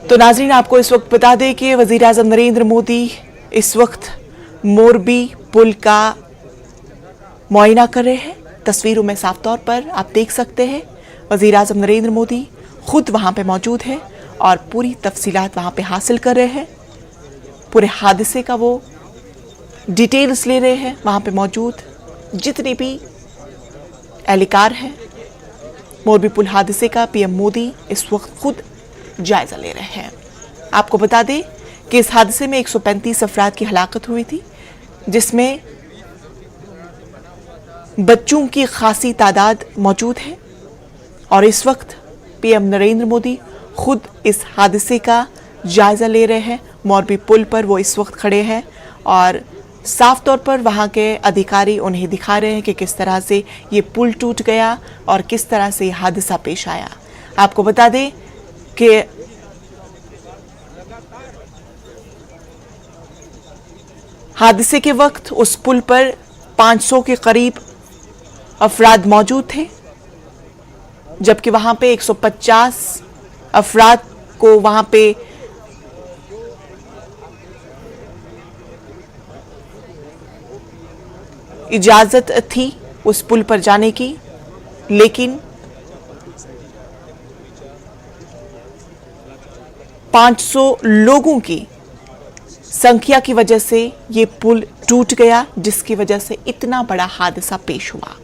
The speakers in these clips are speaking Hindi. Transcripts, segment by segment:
तो नाज़रीन, आपको इस वक्त बता दें कि वज़ीर आज़म नरेंद्र मोदी इस वक्त मोरबी पुल का मुआयना कर रहे हैं। तस्वीरों में साफ तौर पर आप देख सकते हैं वज़ीर आज़म नरेंद्र मोदी खुद वहां पे मौजूद हैं और पूरी तफसीलात वहां पे हासिल कर रहे हैं। पूरे हादसे का वो डिटेल्स ले रहे हैं। वहां पे मौजूद जितने भी एहलकार हैं मोरबी पुल हादसे का, पीएम मोदी इस वक्त खुद जायजा ले रहे हैं। आपको बता दें कि इस हादसे में 135 अफराद की हलाकत हुई थी, जिसमें बच्चों की खासी तादाद मौजूद है। और इस वक्त पीएम नरेंद्र मोदी खुद इस हादसे का जायजा ले रहे हैं। मोरबी पुल पर वो इस वक्त खड़े हैं और साफ तौर पर वहां के अधिकारी उन्हें दिखा रहे हैं कि किस तरह से ये पुल टूट गया और किस तरह से हादसा पेश आया। आपको बता दें कि हादसे के वक्त उस पुल पर 500 के करीब अफराद मौजूद थे, जबकि वहां पे 150 अफराद को वहां पे इजाजत थी उस पुल पर जाने की, लेकिन 500 लोगों की संख्या की वजह से ये पुल टूट गया, जिसकी वजह से इतना बड़ा हादसा पेश हुआ।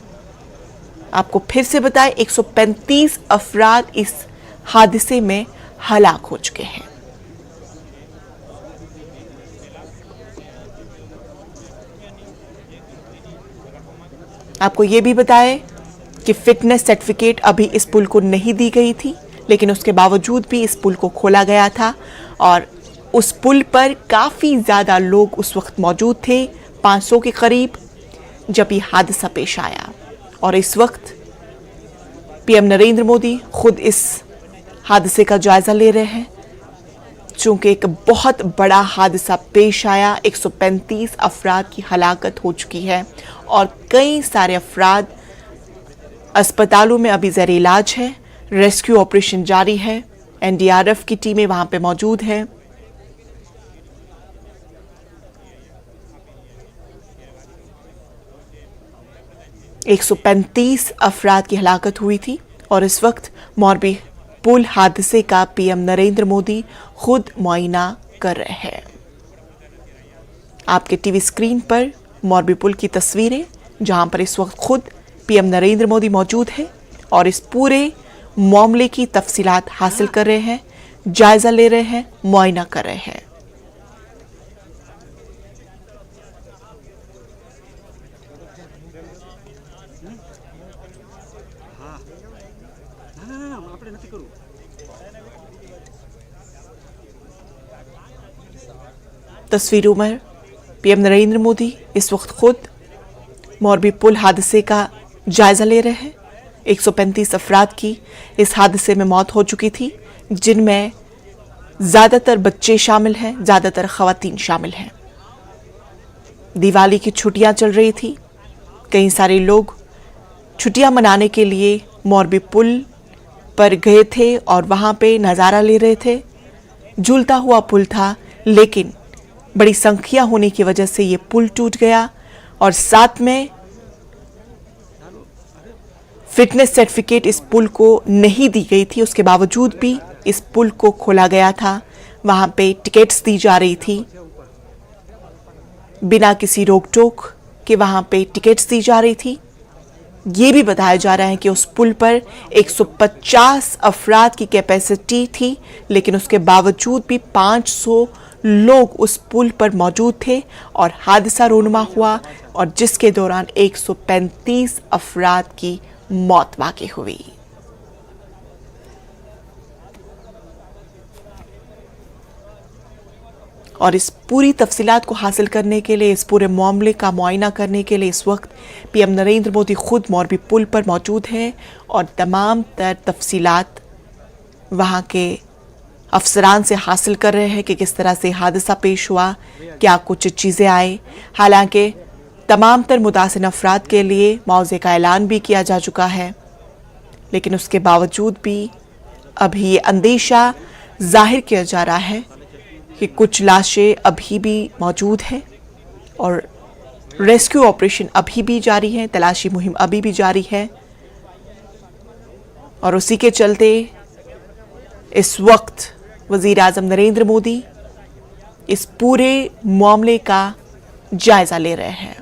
आपको फिर से बताएं, 135 अफराद इस हादसे में हलाक हो चुके हैं। आपको यह भी बताएं कि फिटनेस सर्टिफिकेट अभी इस पुल को नहीं दी गई थी, लेकिन उसके बावजूद भी इस पुल को खोला गया था और उस पुल पर काफी ज्यादा लोग उस वक्त मौजूद थे, 500 के करीब, जब ये हादसा पेश आया। और इस वक्त पीएम नरेंद्र मोदी खुद इस हादसे का जायजा ले रहे हैं, चूंकि एक बहुत बड़ा हादसा पेश आया। 135 अफराद की हलाकत हो चुकी है और कई सारे अफराद अस्पतालों में अभी ज़ेर इलाज है। रेस्क्यू ऑपरेशन जारी है। एनडीआरएफ की टीमें वहां पे मौजूद हैं। एक 135 अफराद की हलाकत हुई थी और इस वक्त मोरबी पुल हादसे का पीएम नरेंद्र मोदी खुद मुआयना कर रहे हैं। आपके टीवी स्क्रीन पर मोरबी पुल की तस्वीरें, जहां पर इस वक्त खुद पीएम नरेंद्र मोदी मौजूद हैं और इस पूरे मामले की तफसीलात हासिल कर रहे हैं, जायजा ले रहे हैं, मुआयना कर रहे हैं। तस्वीरों में पीएम नरेंद्र मोदी इस वक्त खुद मोरबी पुल हादसे का जायजा ले रहे हैं। 135 अफराद की इस हादसे में मौत हो चुकी थी, जिनमें ज्यादातर बच्चे शामिल हैं, ज्यादातर खवातीन शामिल हैं। दिवाली की छुट्टियां चल रही थी, कई सारे लोग छुट्टियां मनाने के लिए मोरबी पुल पर गए थे और वहां पे नज़ारा ले रहे थे। झूलता हुआ पुल था, लेकिन बड़ी संख्या होने की वजह से ये पुल टूट गया और साथ में फिटनेस सर्टिफिकेट इस पुल को नहीं दी गई थी। उसके बावजूद भी इस पुल को खोला गया था। वहां पे टिकट्स दी जा रही थी, बिना किसी रोक टोक के वहां पे टिकट्स दी जा रही थी। ये भी बताया जा रहा है कि उस पुल पर 150 अफराद की कैपेसिटी थी, लेकिन उसके बावजूद भी 500 लोग उस पुल पर मौजूद थे और हादसा रोनुमा हुआ और जिसके दौरान 135 अफराद की मौत वाक़ई हुई। और इस पूरी तफसीलात को हासिल करने के लिए, इस पूरे मामले का मुआयना करने के लिए इस वक्त पीएम नरेंद्र मोदी खुद मोरबी पुल पर मौजूद हैं और तमाम तर तफसीलात वहां के अफसरान से हासिल कर रहे हैं कि किस तरह से हादसा पेश हुआ, क्या कुछ चीज़ें आई। हालांकि तमाम तर मुतासिर अफराद के लिए मुआवजे का ऐलान भी किया जा चुका है, लेकिन उसके बावजूद भी अभी ये अंदेशा जाहिर किया जा रहा है कि कुछ लाशें अभी भी मौजूद हैं और रेस्क्यू ऑपरेशन अभी भी जारी है, तलाशी मुहिम अभी भी जारी है। और उसी के चलते इस वक्त वजीर आजम नरेंद्र मोदी इस पूरे मामले का जायजा ले रहे हैं।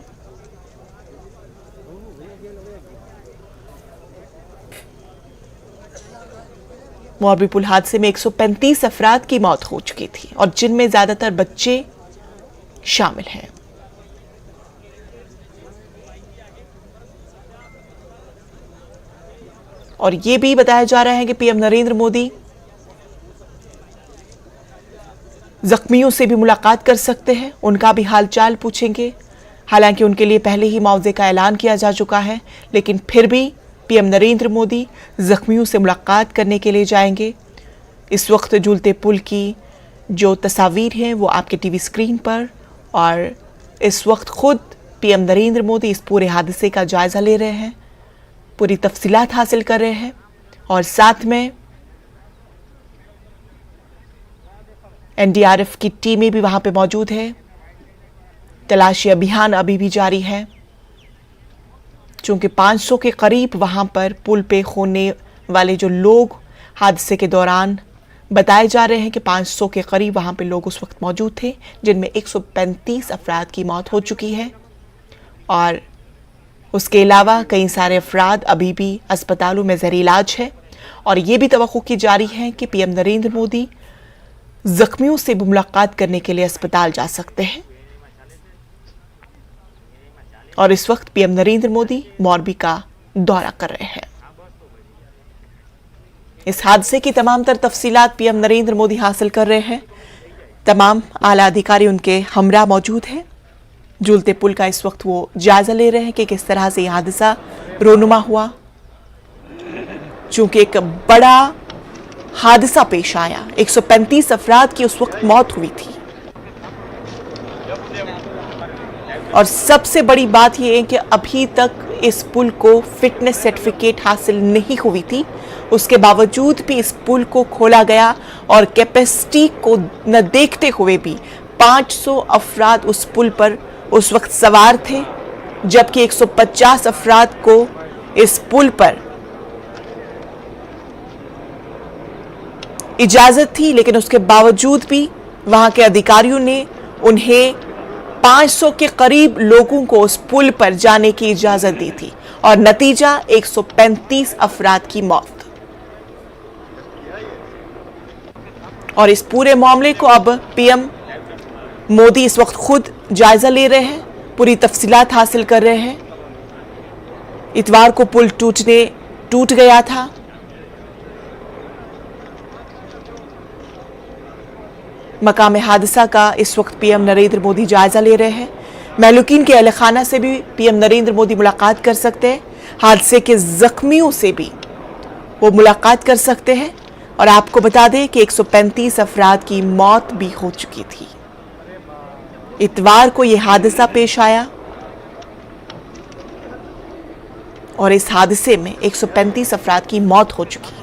मोरबी पुल हादसे में 135 अफराद की मौत हो चुकी थी और जिनमें ज्यादातर बच्चे शामिल हैं। और यह भी बताया जा रहा है कि पीएम नरेंद्र मोदी जख्मियों से भी मुलाकात कर सकते हैं, उनका भी हालचाल पूछेंगे। हालांकि उनके लिए पहले ही मुआवजे का ऐलान किया जा चुका है, लेकिन फिर भी पीएम नरेंद्र मोदी जख्मियों से मुलाकात करने के लिए जाएंगे। इस वक्त झूलते पुल की जो तस्वीर हैं वो आपके टीवी स्क्रीन पर, और इस वक्त खुद पीएम नरेंद्र मोदी इस पूरे हादसे का जायजा ले रहे हैं, पूरी तफसीलात हासिल कर रहे हैं और साथ में एनडीआरएफ की टीमें भी वहां पे मौजूद है। तलाशी अभियान अभी भी जारी है, चूंकि 500 के करीब वहां पर पुल पे खोने वाले जो लोग हादसे के दौरान बताए जा रहे हैं कि 500 के करीब वहां पे लोग उस वक्त मौजूद थे, जिनमें 135 अफराद की मौत हो चुकी है और उसके अलावा कई सारे अफराद अभी भी अस्पतालों में ज़ेर इलाज है। और ये भी तवक्को की जा रही है कि पीएम नरेंद्र मोदी जख्मियों से भी मुलाकात करने के लिए अस्पताल जा सकते हैं। और इस वक्त पीएम नरेंद्र मोदी मोरबी का दौरा कर रहे हैं। इस हादसे की तमाम तर तफसीलात पीएम नरेंद्र मोदी हासिल कर रहे हैं। तमाम आला अधिकारी उनके हमरा मौजूद हैं। झूलते पुल का इस वक्त वो जायजा ले रहे हैं कि किस तरह से यह हादसा रोनुमा हुआ, चूंकि एक बड़ा हादसा पेश आया। 135 अफराद की उस वक्त मौत हुई थी और सबसे बड़ी बात यह है कि अभी तक इस पुल को फिटनेस सर्टिफिकेट हासिल नहीं हुई थी। उसके बावजूद भी इस पुल को खोला गया और कैपेसिटी को न देखते हुए भी 500 अफराद उस पुल पर उस वक्त सवार थे, जबकि 150 अफराद को इस पुल पर इजाजत थी, लेकिन उसके बावजूद भी वहां के अधिकारियों ने उन्हें 500 के करीब लोगों को उस पुल पर जाने की इजाजत दी थी और नतीजा 135 अफराद की मौत। और इस पूरे मामले को अब पीएम मोदी इस वक्त खुद जायजा ले रहे हैं, पूरी तफसीलात हासिल कर रहे हैं। इतवार को पुल टूट गया था। मकाम हादसा का इस वक्त पीएम नरेंद्र मोदी जायजा ले रहे हैं। महलूकीन के अहल खाना से भी पीएम नरेंद्र मोदी मुलाकात कर सकते हैं, हादसे के जख्मियों से भी वो मुलाकात कर सकते हैं। और आपको बता दें कि 135 अफराद की मौत भी हो चुकी थी। इतवार को यह हादसा पेश आया और इस हादसे में 135 अफराद की मौत हो चुकी है।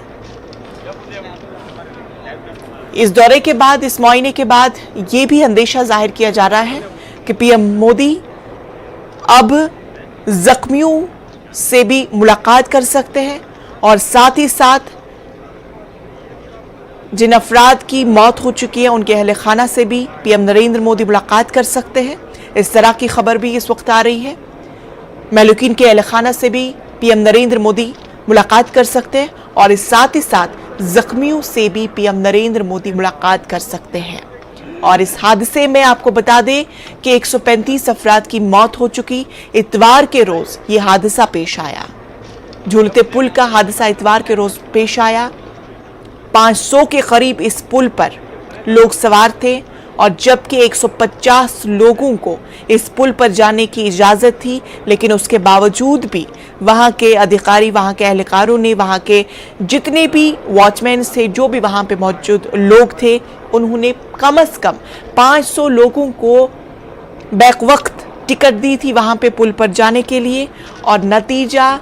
इस दौरे के बाद, इस मुआयने के बाद यह भी अंदेशा जाहिर किया जा रहा है कि पीएम मोदी अब जख्मियों से भी मुलाकात कर सकते हैं और साथ ही साथ जिन अफराद की मौत हो चुकी है उनके अहले खाना से भी पीएम नरेंद्र मोदी मुलाकात कर सकते हैं। इस तरह की खबर भी इस वक्त आ रही है। महलूकीन के अहले खाना से भी पीएम नरेंद्र मोदी मुलाकात कर सकते हैं और इस साथ ही साथ जख्मियों से भी पीएम नरेंद्र मोदी मुलाकात कर सकते हैं। और इस हादसे में आपको बता दें कि 135 अफराद की मौत हो चुकी। इतवार के रोज ये हादसा पेश आया। झूलते पुल का हादसा इतवार के रोज पेश आया। 500 के करीब इस पुल पर लोग सवार थे और जबकि 150 लोगों को इस पुल पर जाने की इजाज़त थी, लेकिन उसके बावजूद भी वहाँ के अधिकारी, वहाँ के एहलकारों ने, वहाँ के जितने भी वॉचमैन थे, जो भी वहाँ पे मौजूद लोग थे, उन्होंने कम से कम 500 लोगों को बैक वक्त टिकट दी थी वहाँ पे पुल पर जाने के लिए। और नतीजा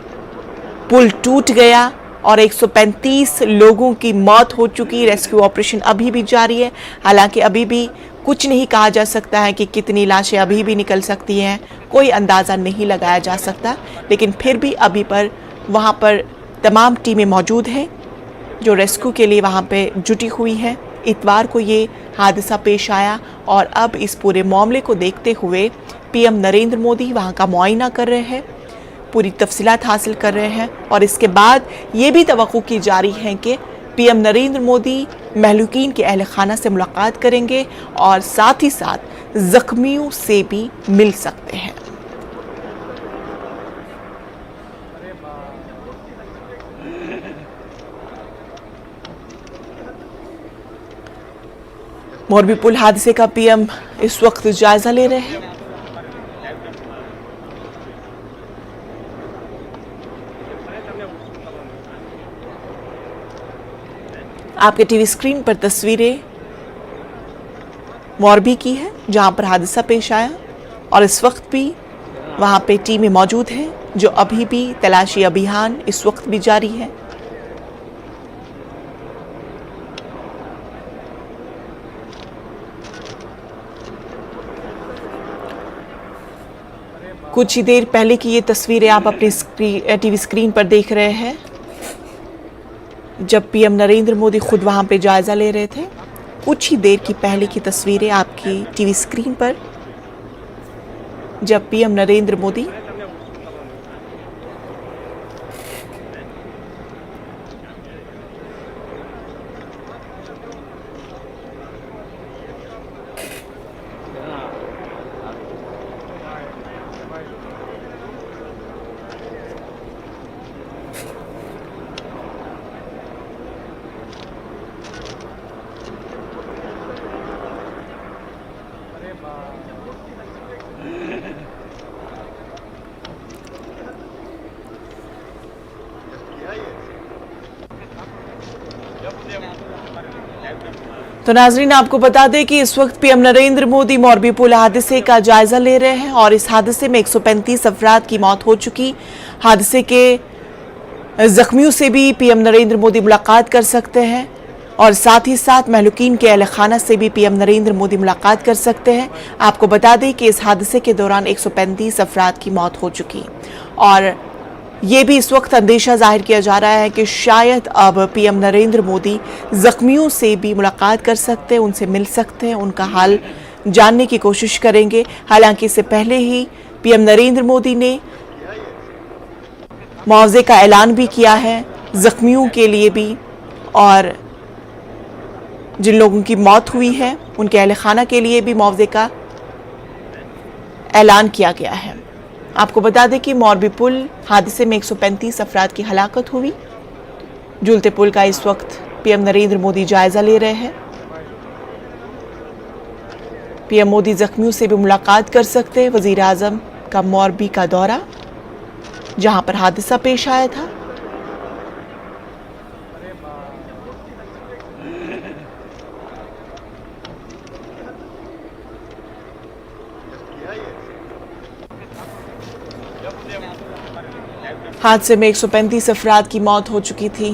पुल टूट गया और 135 लोगों की मौत हो चुकी। रेस्क्यू ऑपरेशन अभी भी जारी है। हालांकि अभी भी कुछ नहीं कहा जा सकता है कि कितनी लाशें अभी भी निकल सकती हैं, कोई अंदाज़ा नहीं लगाया जा सकता। लेकिन फिर भी अभी पर वहाँ पर तमाम टीमें मौजूद हैं जो रेस्क्यू के लिए वहाँ पे जुटी हुई हैं। इतवार को ये हादसा पेश आया और अब इस पूरे मामले को देखते हुए पीएम नरेंद्र मोदी वहाँ का मुआयना कर रहे हैं, पूरी तफसीलात हासिल कर रहे हैं और इसके बाद ये भी तवक्को की जा रही है कि पीएम नरेंद्र मोदी महलूकीन के अहल खाना से मुलाकात करेंगे और साथ ही साथ जख्मियों से भी मिल सकते हैं। मोरबी पुल हादसे का पीएम इस वक्त जायजा ले रहे हैं। आपके टीवी स्क्रीन पर तस्वीरें मोरबी की है जहां पर हादसा पेश आया और इस वक्त भी वहां पे टीमें मौजूद हैं जो अभी भी तलाशी अभियान इस वक्त भी जारी है। कुछ ही देर पहले की ये तस्वीरें आप अपनी टीवी स्क्रीन पर देख रहे हैं जब पीएम नरेंद्र मोदी खुद वहां पे जायजा ले रहे थे। कुछ ही देर की पहले की तस्वीरें आपकी टीवी स्क्रीन पर जब पीएम नरेंद्र मोदी तो नाजरीन आपको बता दें कि इस वक्त पीएम नरेंद्र मोदी मोरबी पुल हादसे का जायजा ले रहे हैं और इस हादसे में 135 अफराद की मौत हो चुकी। हादसे के जख्मियों से भी पीएम नरेंद्र मोदी मुलाकात कर सकते हैं और साथ ही साथ महलूकीन के अहल खाना से भी पीएम नरेंद्र मोदी मुलाकात कर सकते हैं। आपको बता दें कि इस हादसे के दौरान 135 अफराद की मौत हो चुकी और ये भी इस वक्त अंदेशा जाहिर किया जा रहा है कि शायद अब पीएम नरेंद्र मोदी जख्मियों से भी मुलाकात कर सकते हैं, उनसे मिल सकते हैं, उनका हाल जानने की कोशिश करेंगे। हालांकि इससे पहले ही पीएम नरेंद्र मोदी ने मुआवजे का ऐलान भी किया है जख्मियों के लिए भी और जिन लोगों की मौत हुई है उनके अहल खाना के लिए भी मुआवजे का ऐलान किया गया है। आपको बता दें कि मोरबी पुल हादसे में 135 अफराद की हलाकत हुई। झूलते पुल का इस वक्त पीएम नरेंद्र मोदी जायजा ले रहे हैं। पीएम मोदी जख्मियों से भी मुलाकात कर सकते हैं। वजीर आजम का मोरबी का दौरा जहां पर हादसा पेश आया था। हादसे में 135 अफराद की मौत हो चुकी थी।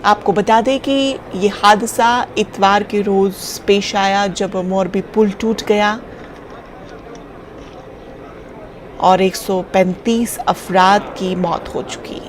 आपको बता दें कि ये हादसा इतवार के रोज पेश आया जब मोरबी पुल टूट गया और 135 अफराद की मौत हो चुकी।